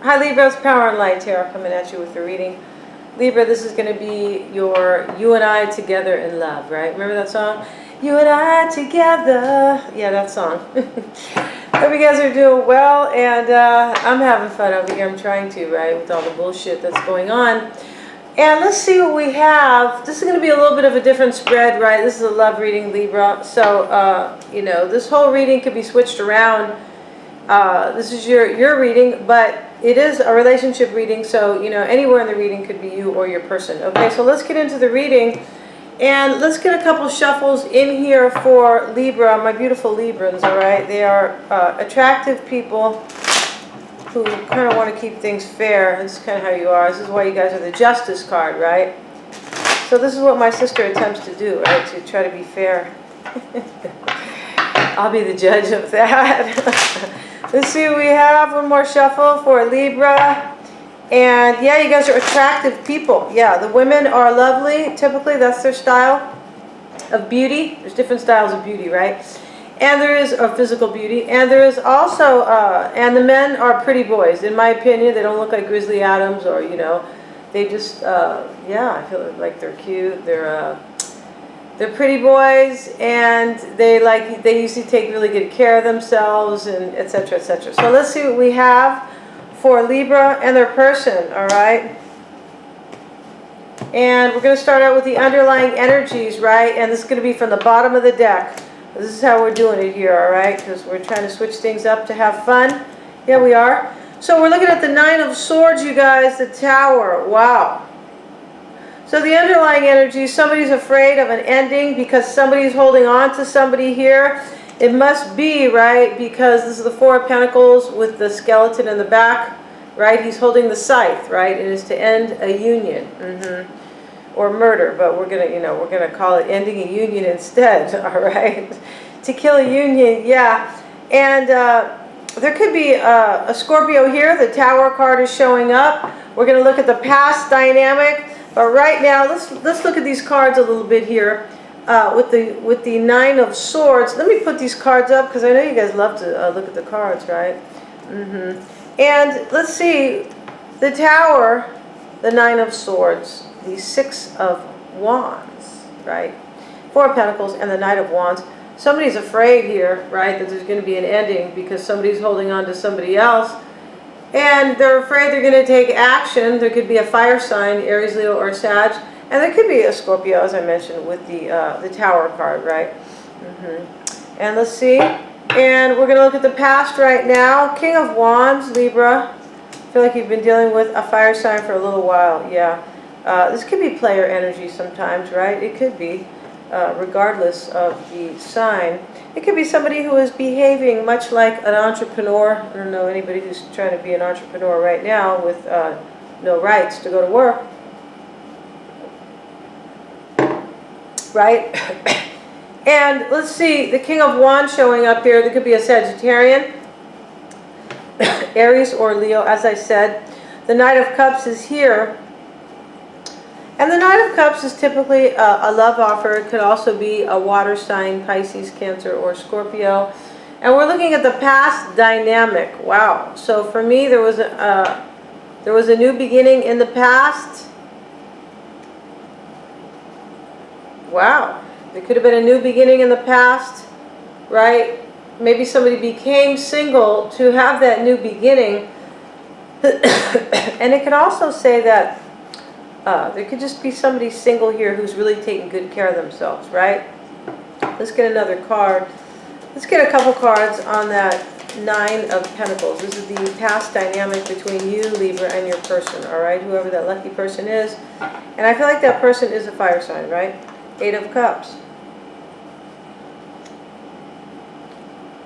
Hi Libras, Power and Light Tarot coming at you with the reading. Libra, this is going to be your You and I Together in Love, right? Remember that song? You and I Together. Yeah, that song. Hope you guys are doing well, and I'm having fun over here. I'm trying to, right, with all the bullshit that's going on. And let's see what we have. This is going to be a little bit of a different spread, right? This is a love reading, Libra. So, you know, this whole reading could be switched around. This is your reading, but it is a relationship reading, so you know anywhere in the reading could be you or your person. Okay, so let's get into the reading, and let's get a couple shuffles in here for Libra, my beautiful Librans. All right, they are attractive people who kind of want to keep things fair. This is kind of how you are. This is why you guys are the Justice card, right? So this is what my sister attempts to do, right? To try to be fair. I'll be the judge of that. Let's see what we have. One more shuffle for Libra. And yeah, you guys are attractive people. Yeah, the women are lovely. Typically, that's their style of beauty. There's different styles of beauty, right? And there is a physical beauty. And there is also, and the men are pretty boys. In my opinion, they don't look like Grizzly Adams or, you know, they just, yeah, I feel like they're cute. They're pretty boys, and they usually take really good care of themselves, and etc., etc. So let's see what we have for Libra and their person, all right? And we're going to start out with the underlying energies, right? And this is going to be from the bottom of the deck. This is how we're doing it here, all right? Because we're trying to switch things up to have fun. Yeah, we are. So we're looking at the Nine of Swords, you guys, the Tower. Wow. So the underlying energy, somebody's afraid of an ending because somebody's holding on to somebody here. It must be, right, because this is the Four of Pentacles with the skeleton in the back, right? He's holding the scythe, right? It is to end a union, or murder, but we're gonna, you know, we're gonna call it ending a union instead, all right? To kill a union, yeah. And there could be a Scorpio here. The Tower card is showing up. We're gonna look at the past dynamic. But right now, let's look at these cards a little bit here with the Nine of Swords. Let me put these cards up because I know you guys love to look at the cards, right? And let's see, the Tower, the Nine of Swords, the Six of Wands, right? Four of Pentacles and the Knight of Wands. Somebody's afraid here, right, that there's going to be an ending because somebody's holding on to somebody else. And they're afraid they're going to take action. There could be a fire sign, Aries, Leo, or Sag. And there could be a Scorpio, as I mentioned, with the Tower card, right? And let's see. And we're going to look at the past right now. King of Wands, Libra. I feel like you've been dealing with a fire sign for a little while. Yeah. This could be player energy sometimes, right? It could be, regardless of the sign. It could be somebody who is behaving much like an entrepreneur. I don't know anybody who's trying to be an entrepreneur right now with no rights to go to work. Right? And let's see, the King of Wands showing up here. There could be a Sagittarian, Aries or Leo, as I said. The Knight of Cups is here. And the Knight of Cups is typically a love offer. It could also be a water sign, Pisces, Cancer, or Scorpio. And we're looking at the past dynamic. Wow. So for me, there was a new beginning in the past. Wow. There could have been a new beginning in the past, right? Maybe somebody became single to have that new beginning. And it could also say that there could just be somebody single here who's really taking good care of themselves, right? Let's get another card. Let's get a couple cards on that Nine of Pentacles. This is the past dynamic between you, Libra, and your person, all right? Whoever that lucky person is. And I feel like that person is a fire sign, right? Eight of Cups.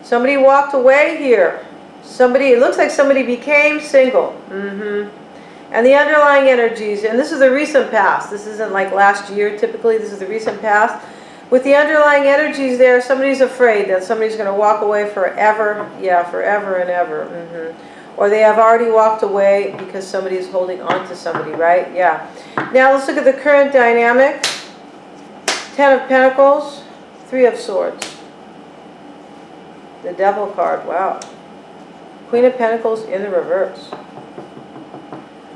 Somebody walked away here. It looks like somebody became single. And the underlying energies, and this is the recent past. This isn't like last year typically. This is the recent past. With the underlying energies there, somebody's afraid that somebody's going to walk away forever. Yeah, forever and ever. Or they have already walked away because somebody is holding on to somebody, right? Yeah. Now let's look at the current dynamic. Ten of Pentacles, Three of Swords. The Devil card, wow. Queen of Pentacles in the reverse.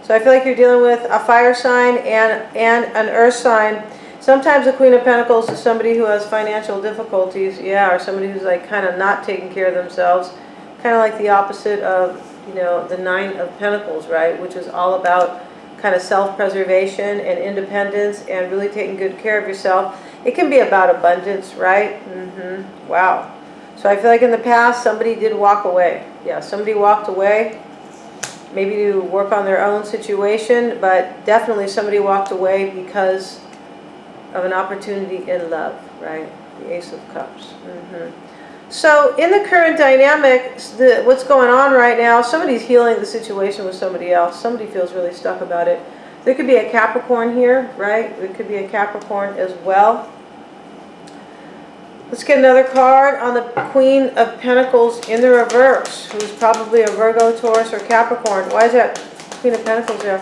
So I feel like you're dealing with a fire sign and an earth sign. Sometimes the Queen of Pentacles is somebody who has financial difficulties, yeah, or somebody who's like kind of not taking care of themselves. Kind of like the opposite of, you know, the Nine of Pentacles, right? Which is all about kind of self-preservation and independence and really taking good care of yourself. It can be about abundance, right? Wow. So I feel like in the past, somebody did walk away. Yeah, somebody walked away, maybe to work on their own situation, but definitely somebody walked away because of an opportunity in love, right? The Ace of Cups. So in the current dynamic, what's going on right now, somebody's healing the situation with somebody else. Somebody feels really stuck about it. There could be a Capricorn here, right? There could be a Capricorn as well. Let's get another card on the Queen of Pentacles in the reverse, who's probably a Virgo, Taurus, or Capricorn. Why is that Queen of Pentacles there?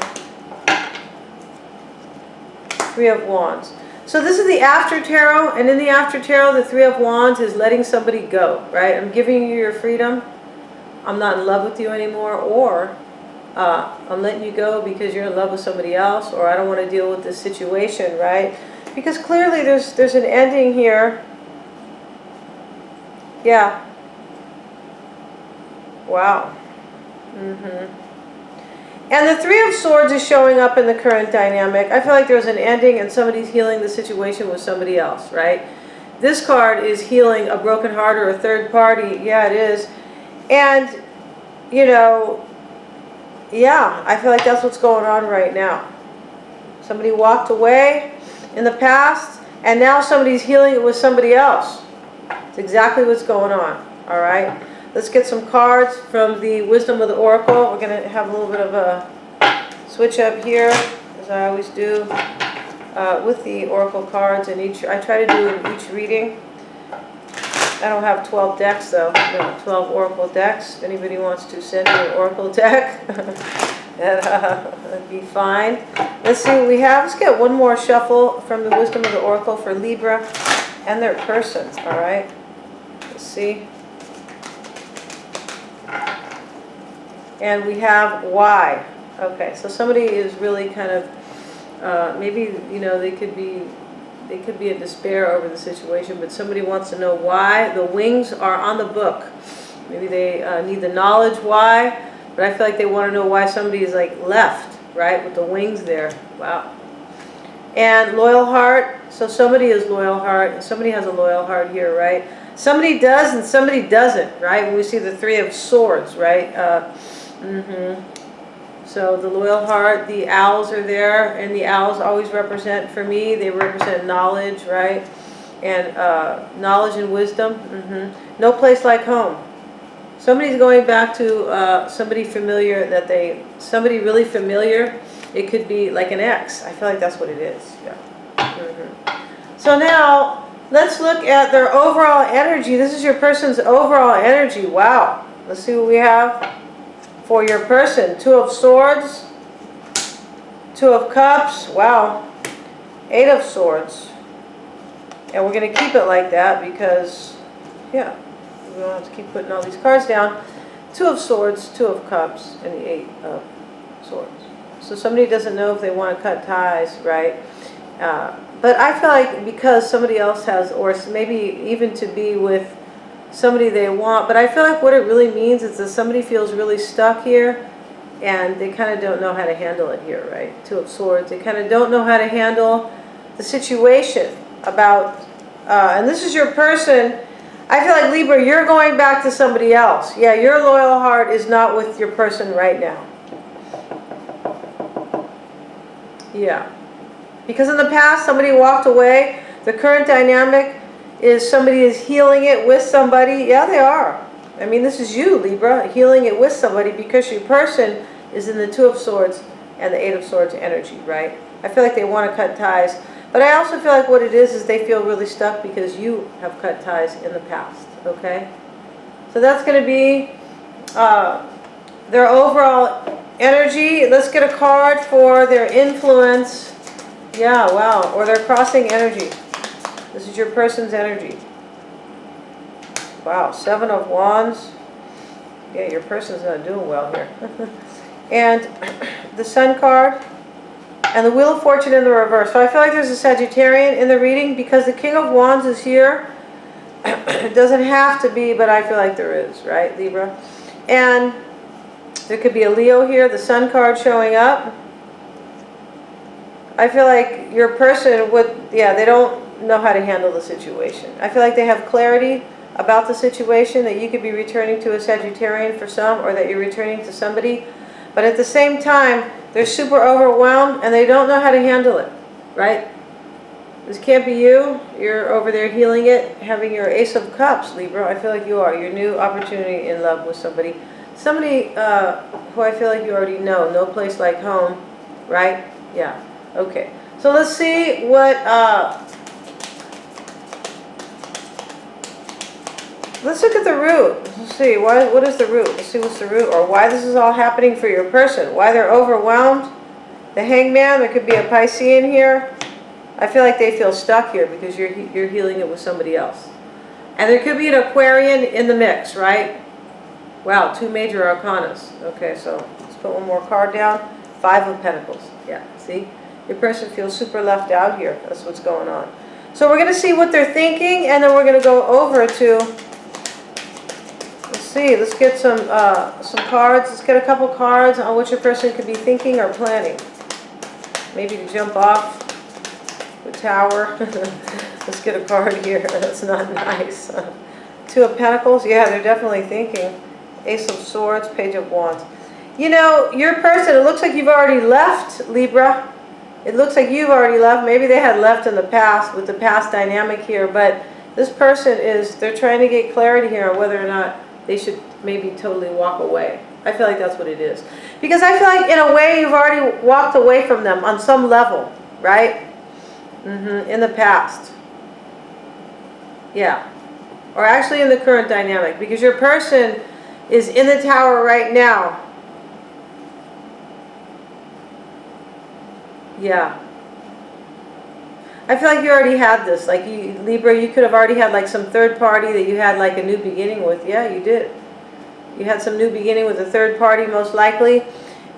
Three of Wands. So this is the after tarot, and in the after tarot, the Three of Wands is letting somebody go, right? I'm giving you your freedom. I'm not in love with you anymore, or I'm letting you go because you're in love with somebody else, or I don't want to deal with this situation, right? Because clearly there's an ending here. Yeah. Wow. And the Three of Swords is showing up in the current dynamic. I feel like there's an ending and somebody's healing the situation with somebody else, right? This card is healing a broken heart or a third party. Yeah, it is. And, you know, yeah, I feel like that's what's going on right now. Somebody walked away in the past, and now somebody's healing it with somebody else. It's exactly what's going on, all right? Let's get some cards from the Wisdom of the Oracle. We're going to have a little bit of a switch up here, as I always do, with the Oracle cards. And I try to do in each reading. I don't have 12 decks, though. I have 12 Oracle decks. If anybody wants to send me an Oracle deck, that'd be fine. Let's see what we have. Let's get one more shuffle from the Wisdom of the Oracle for Libra and their person, all right? Let's see. And we have why. Okay, so somebody is really kind of, maybe, you know, they could be in despair over the situation, but somebody wants to know why. The wings are on the book. Maybe they need the knowledge why, but I feel like they want to know why somebody is like left, right, with the wings there. Wow. And loyal heart. So somebody is loyal heart. Somebody has a loyal heart here, right? Somebody does and somebody doesn't, right? When we see the Three of Swords, right? So the loyal heart, the owls are there, and the owls always represent, for me, they represent knowledge, right? And knowledge and wisdom. No place like home. Somebody's going back to somebody familiar somebody really familiar. It could be like an ex. I feel like that's what it is. Yeah. So now, let's look at their overall energy. This is your person's overall energy. Wow. Let's see what we have for your person. Two of Swords, Two of Cups, wow, Eight of Swords. And we're going to keep it like that because, yeah, we don't have to keep putting all these cards down. Two of Swords, Two of Cups, and the Eight of Swords. So somebody doesn't know if they want to cut ties, right? But I feel like because somebody else has, or maybe even to be with somebody they want, but I feel like what it really means is that somebody feels really stuck here and they kind of don't know how to handle it here, right? Two of Swords. They kind of don't know how to handle the situation about, and this is your person. I feel like, Libra, you're going back to somebody else. Yeah, your loyal heart is not with your person right now. Yeah. Because in the past, somebody walked away. The current dynamic is somebody is healing it with somebody. Yeah, they are. I mean, this is you, Libra, healing it with somebody because your person is in the Two of Swords and the Eight of Swords energy, right? I feel like they want to cut ties. But I also feel like what it is they feel really stuck because you have cut ties in the past, okay? So that's going to be their overall energy. Let's get a card for their influence. Yeah, wow. Or their crossing energy. This is your person's energy. Wow, Seven of Wands. Yeah, your person's not doing well here. And the Sun card, and the Wheel of Fortune in the reverse. So I feel like there's a Sagittarian in the reading because the King of Wands is here. It doesn't have to be, but I feel like there is, right, Libra? And there could be a Leo here, the Sun card showing up. I feel like your person would, yeah, they don't know how to handle the situation. I feel like they have clarity about the situation, that you could be returning to a Sagittarian for some, or that you're returning to somebody. But at the same time, they're super overwhelmed and they don't know how to handle it, right? This can't be you. You're over there healing it, having your Ace of Cups, Libra. I feel like you are. Your new opportunity in love with somebody. Somebody who I feel like you already know. No place like home, right? Yeah. Okay. So let's see what... let's look at the root. Let's see. What is the root? Let's see what's the root, or why this is all happening for your person. Why they're overwhelmed. The Hangman, there could be a Piscean here. I feel like they feel stuck here because you're healing it with somebody else. And there could be an Aquarian in the mix, right? Wow, 2 major arcanas. Okay, so let's put one more card down. 5 of Pentacles. Yeah, see? Your person feels super left out here. That's what's going on. So we're going to see what they're thinking, and then we're going to go over to... Let's see, let's get some cards. Let's get a couple cards on what your person could be thinking or planning. Maybe to jump off the tower. Let's get a card here. That's not nice. 2 of Pentacles. Yeah, they're definitely thinking. Ace of Swords, Page of Wands. You know, your person, it looks like you've already left, Libra. It looks like you've already left. Maybe they had left in the past with the past dynamic here, but this person is, they're trying to get clarity here on whether or not they should maybe totally walk away. I feel like that's what it is. Because I feel like in a way you've already walked away from them on some level, right? In the past. Yeah. Or actually in the current dynamic. Because your person is in the tower right now. Yeah. I feel like you already had this. Like, Libra, you could have already had like some third party that you had like a new beginning with. Yeah, you did. You had some new beginning with a third party, most likely.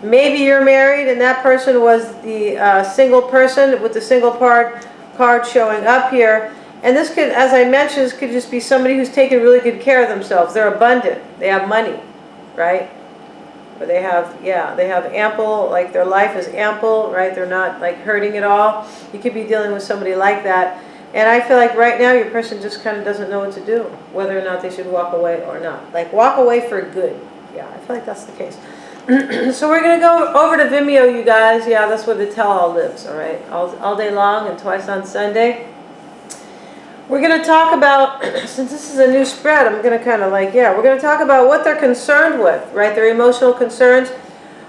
Maybe you're married and that person was the single person with the single card showing up here. And this could, as I mentioned, this could just be somebody who's taking really good care of themselves. They're abundant. They have money, right? Or they have, yeah, they have ample, like their life is ample, right? They're not like hurting at all. You could be dealing with somebody like that. And I feel like right now your person just kind of doesn't know what to do, whether or not they should walk away or not. Like walk away for good. Yeah, I feel like that's the case. So we're going to go over to Vimeo, you guys. Yeah, that's where the tell-all lives, all right? All day long and twice on Sunday. We're going to talk about, since this is a new spread, I'm going to kind of like, yeah, we're going to talk about what they're concerned with, right? Their emotional concerns,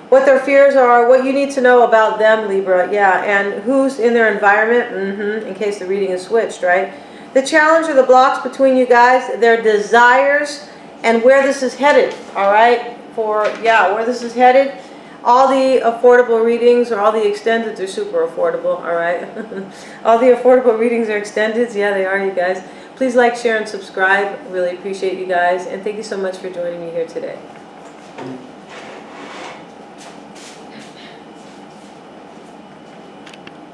what their fears are, what you need to know about them, Libra, yeah, and who's in their environment, in case the reading is switched, right? The challenge or the blocks between you guys, their desires, and where this is headed, all right? Where this is headed. All the affordable readings, or all the extended, are super affordable, all right? All the affordable readings are extended. Yeah, they are, you guys. Please like, share, and subscribe. Really appreciate you guys. And thank you so much for joining me here today.